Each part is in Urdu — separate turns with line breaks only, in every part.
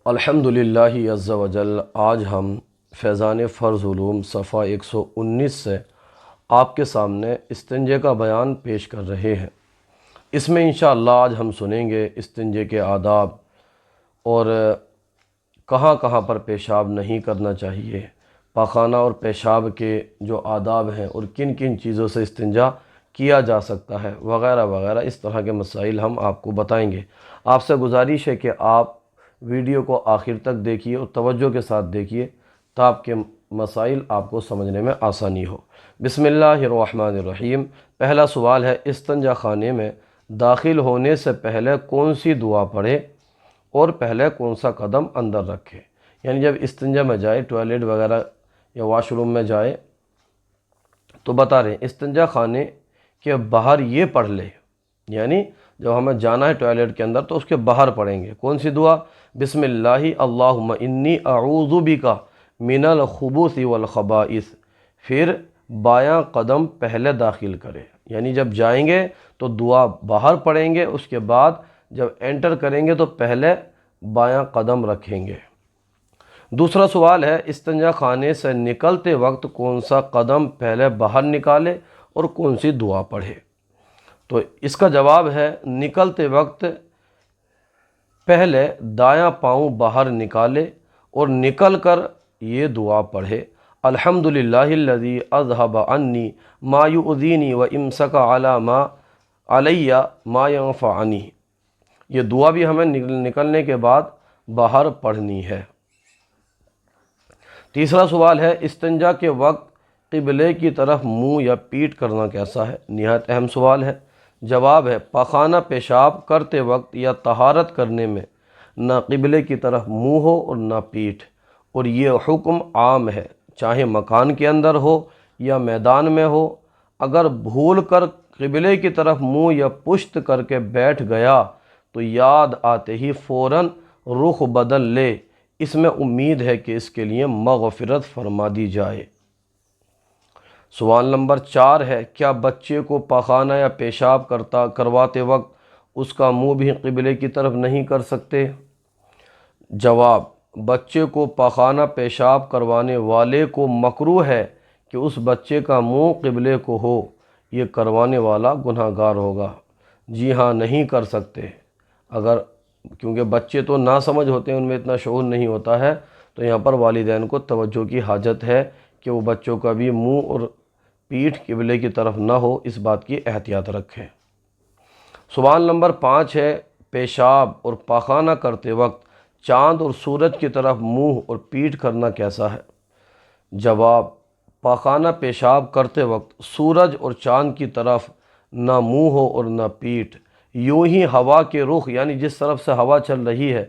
الحمدللہ عز و جل۔ آج ہم فیضان فرض علوم صفحہ 119 سے آپ کے سامنے استنجے کا بیان پیش کر رہے ہیں۔ اس میں انشاءاللہ آج ہم سنیں گے استنجے کے آداب اور کہاں کہاں پر پیشاب نہیں کرنا چاہیے، پاخانہ اور پیشاب کے جو آداب ہیں اور کن کن چیزوں سے استنجا کیا جا سکتا ہے وغیرہ وغیرہ، اس طرح کے مسائل ہم آپ کو بتائیں گے۔ آپ سے گزارش ہے کہ آپ ویڈیو کو آخر تک دیکھیے اور توجہ کے ساتھ دیکھیے تاکہ مسائل آپ کو سمجھنے میں آسانی ہو۔ بسم اللہ الرحمن الرحیم۔ پہلا سوال ہے، استنجا خانے میں داخل ہونے سے پہلے کون سی دعا پڑھے اور پہلے کون سا قدم اندر رکھے؟ یعنی جب استنجا میں جائے، ٹوائلٹ وغیرہ یا واش روم میں جائے تو بتا رہے ہیں استنجا خانے کے باہر یہ پڑھ لے، یعنی جب ہمیں جانا ہے ٹوائلٹ کے اندر تو اس کے باہر پڑھیں گے کون سی دعا؟ بسم اللہ اللہم انی اعوذ بک من الخبث والخبائث، پھر بایاں قدم پہلے داخل کرے، یعنی جب جائیں گے تو دعا باہر پڑھیں گے، اس کے بعد جب انٹر کریں گے تو پہلے بایاں قدم رکھیں گے۔ دوسرا سوال ہے، استنجا خانے سے نکلتے وقت کون سا قدم پہلے باہر نکالے اور کون سی دعا پڑھے؟ تو اس کا جواب ہے، نکلتے وقت پہلے دایاں پاؤں باہر نکالے اور نکل کر یہ دعا پڑھے، الحمدللہ الذی اذھب عنی ما یؤذینی وامسک علی ما علی ما ینفعنی۔ یہ دعا بھی ہمیں نکلنے کے بعد باہر پڑھنی ہے۔ تیسرا سوال ہے، استنجا کے وقت قبلے کی طرف منہ یا پیٹھ کرنا کیسا ہے؟ نہایت اہم سوال ہے۔ جواب ہے، پاخانہ پیشاب کرتے وقت یا طہارت کرنے میں نہ قبلے کی طرف منہ ہو اور نہ پیٹھ، اور یہ حکم عام ہے، چاہے مکان کے اندر ہو یا میدان میں ہو۔ اگر بھول کر قبلے کی طرف منہ یا پشت کر کے بیٹھ گیا تو یاد آتے ہی فوراً رخ بدل لے، اس میں امید ہے کہ اس کے لیے مغفرت فرما دی جائے۔ سوال نمبر 4 ہے، کیا بچے کو پاخانہ یا پیشاب کرواتے وقت اس کا منہ بھی قبلے کی طرف نہیں کر سکتے؟ جواب، بچے کو پاخانہ پیشاب کروانے والے کو مکروہ ہے کہ اس بچے کا منہ قبلے کو ہو، یہ کروانے والا گناہ گار ہوگا۔ جی ہاں، نہیں کر سکتے، کیونکہ بچے تو ناسمجھ ہوتے ہیں، ان میں اتنا شعور نہیں ہوتا ہے، تو یہاں پر والدین کو توجہ کی حاجت ہے کہ وہ بچوں کا بھی منہ اور پیٹھ قبلے کی طرف نہ ہو، اس بات کی احتیاط رکھیں۔ سوال نمبر 5 ہے، پیشاب اور پاخانہ کرتے وقت چاند اور سورج کی طرف منہ اور پیٹھ کرنا کیسا ہے؟ جواب، پاخانہ پیشاب کرتے وقت سورج اور چاند کی طرف نہ منہ ہو اور نہ پیٹھ، یوں ہی ہوا کے رخ، یعنی جس طرف سے ہوا چل رہی ہے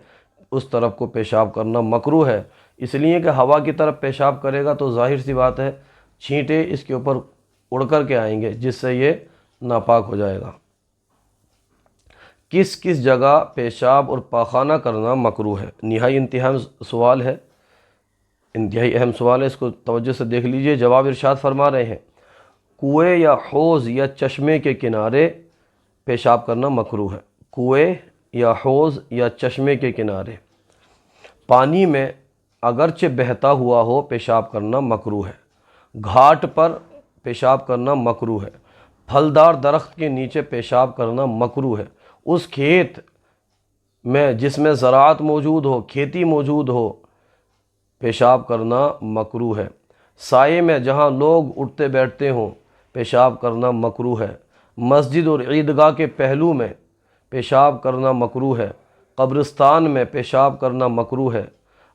اس طرف کو پیشاب کرنا مکروہ ہے، اس لیے کہ ہوا کی طرف پیشاب کرے گا تو ظاہر سی بات ہے چھینٹے اس کے اوپر اڑ کر کے آئیں گے، جس سے یہ ناپاک ہو جائے گا۔ کس کس جگہ پیشاب اور پاخانہ کرنا مکروہ ہے؟ انتہائی اہم سوال ہے، اس کو توجہ سے دیکھ لیجئے۔ جواب ارشاد فرما رہے ہیں، کنویں یا حوض یا چشمے کے کنارے پیشاب کرنا مکروہ ہے۔ کنویں یا حوض یا چشمے کے کنارے پانی میں اگرچہ بہتا ہوا ہو پیشاب کرنا مکروہ ہے۔ گھاٹ پر پیشاب کرنا مکروہ ہے۔ پھلدار درخت کے نیچے پیشاب کرنا مکروہ ہے۔ اس کھیت میں جس میں زراعت موجود ہو، کھیتی موجود ہو، پیشاب کرنا مکروہ ہے۔ سائے میں جہاں لوگ اٹھتے بیٹھتے ہوں پیشاب کرنا مکروہ ہے۔ مسجد اور عیدگاہ کے پہلو میں پیشاب کرنا مکروہ ہے۔ قبرستان میں پیشاب کرنا مکروہ ہے۔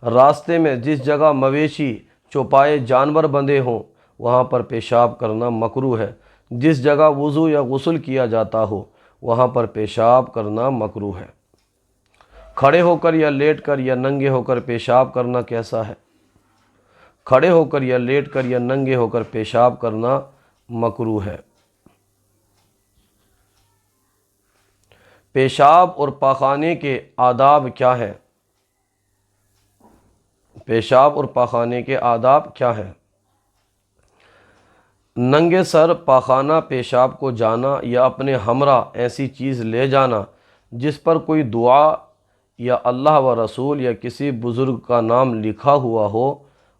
راستے میں جس جگہ مویشی چوپائے جانور بندھے ہوں وہاں پر پیشاب کرنا مکروہ ہے۔ جس جگہ وضو یا غسل کیا جاتا ہو وہاں پر پیشاب کرنا مکروہ ہے۔ کھڑے ہو کر یا لیٹ کر یا ننگے ہو کر پیشاب کرنا کیسا ہے؟ کھڑے ہو کر یا لیٹ کر یا ننگے ہو کر پیشاب کرنا مکروہ ہے۔ پیشاب اور پاخانے کے آداب کیا ہیں؟ پیشاب اور پاخانے کے آداب کیا ہیں؟ ننگے سر پاخانہ پیشاب کو جانا یا اپنے ہمراہ ایسی چیز لے جانا جس پر کوئی دعا یا اللہ و رسول یا کسی بزرگ کا نام لکھا ہوا ہو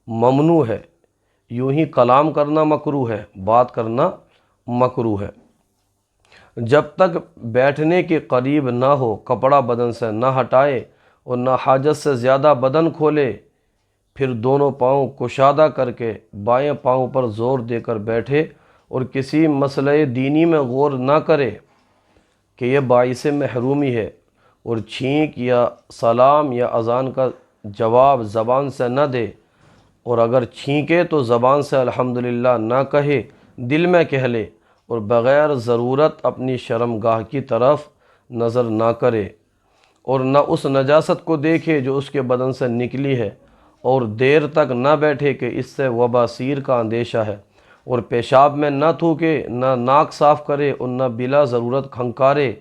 ممنوع ہے۔ یوں ہی کلام کرنا مکروہ ہے، بات کرنا مکروہ ہے۔ جب تک بیٹھنے کے قریب نہ ہو کپڑا بدن سے نہ ہٹائے اور نہ حاجت سے زیادہ بدن کھولے، پھر دونوں پاؤں کشادہ کر کے بائیں پاؤں پر زور دے کر بیٹھے اور کسی مسئلہ دینی میں غور نہ کرے کہ یہ باعث محرومی ہے، اور چھینک یا سلام یا اذان کا جواب زبان سے نہ دے، اور اگر چھینکے تو زبان سے الحمدللہ نہ کہے، دل میں کہہ لے، اور بغیر ضرورت اپنی شرمگاہ کی طرف نظر نہ کرے، اور نہ اس نجاست کو دیکھے جو اس کے بدن سے نکلی ہے، اور دیر تک نہ بیٹھے کہ اس سے وباسیر کا اندیشہ ہے، اور پیشاب میں نہ تھوکے، نہ ناک صاف کرے، اور نہ بلا ضرورت کھنکارے،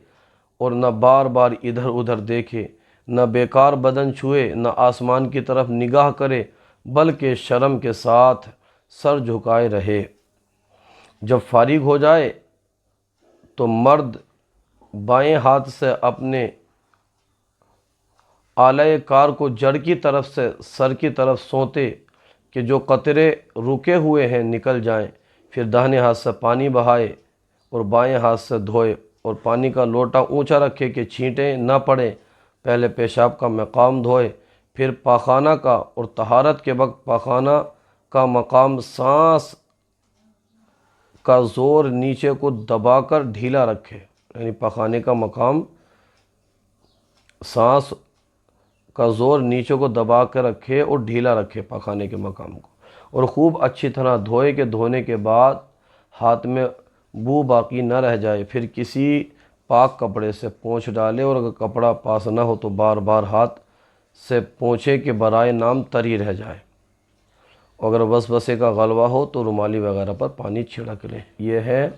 اور نہ بار بار ادھر ادھر دیکھے، نہ بیکار بدن چھوئے، نہ آسمان کی طرف نگاہ کرے، بلکہ شرم کے ساتھ سر جھکائے رہے۔ جب فارغ ہو جائے تو مرد بائیں ہاتھ سے اپنے آلہ کار کو جڑ کی طرف سے سر کی طرف سونتے کہ جو قطرے رکے ہوئے ہیں نکل جائیں، پھر داہنے ہاتھ سے پانی بہائے اور بائیں ہاتھ سے دھوئے، اور پانی کا لوٹا اونچا رکھے کہ چھینٹیں نہ پڑیں۔ پہلے پیشاب کا مقام دھوئے، پھر پاخانہ کا، اور طہارت کے وقت پاخانہ کا مقام سانس کا زور نیچے کو دبا کر ڈھیلا رکھے، یعنی پاخانے کا مقام سانس کا زور نیچے کو دبا کر رکھے اور ڈھیلا رکھے پاخانے کے مقام کو، اور خوب اچھی طرح دھوئے کہ دھونے کے بعد ہاتھ میں بو باقی نہ رہ جائے۔ پھر کسی پاک کپڑے سے پونچھ ڈالے، اور اگر کپڑا پاس نہ ہو تو بار بار ہاتھ سے پونچھے کہ برائے نام تری رہ جائے۔ اگر وسوسے کا غلبہ ہو تو رومالی وغیرہ پر پانی چھڑک لیں۔ یہ ہے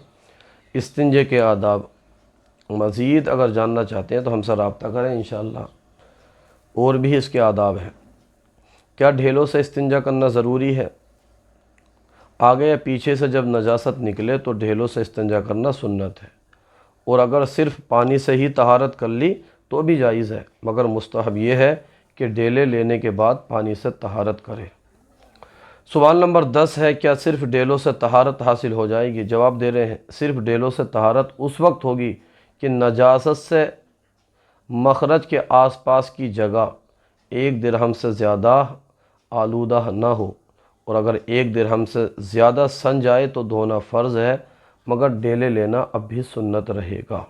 استنجے کے آداب۔ مزید اگر جاننا چاہتے ہیں تو ہم سے رابطہ کریں انشاءاللہ، اور بھی اس کے آداب ہیں۔ کیا ڈھیلوں سے استنجا کرنا ضروری ہے؟ آگے یا پیچھے سے جب نجاست نکلے تو ڈھیلوں سے استنجا کرنا سنت ہے، اور اگر صرف پانی سے ہی طہارت کر لی تو بھی جائز ہے، مگر مستحب یہ ہے کہ ڈیلے لینے کے بعد پانی سے طہارت کرے۔ سوال نمبر 10 ہے، کیا صرف ڈیلوں سے طہارت حاصل ہو جائے گی؟ جواب دے رہے ہیں، صرف ڈیلوں سے طہارت اس وقت ہوگی کہ نجاست سے مخرج کے آس پاس کی جگہ 1 درہم سے زیادہ آلودہ نہ ہو، اور اگر 1 درہم سے زیادہ سن جائے تو دھونا فرض ہے، مگر ڈیلے لینا اب بھی سنت رہے گا۔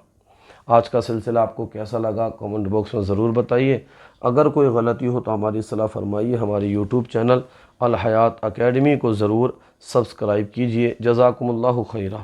آج کا سلسلہ آپ کو کیسا لگا کمنٹ باکس میں ضرور بتائیے۔ اگر کوئی غلطی ہو تو ہماری اصلاح فرمائیے۔ ہماری یوٹیوب چینل الحیات اکیڈمی کو ضرور سبسکرائب کیجیے۔ جزاکم اللہ خیرہ۔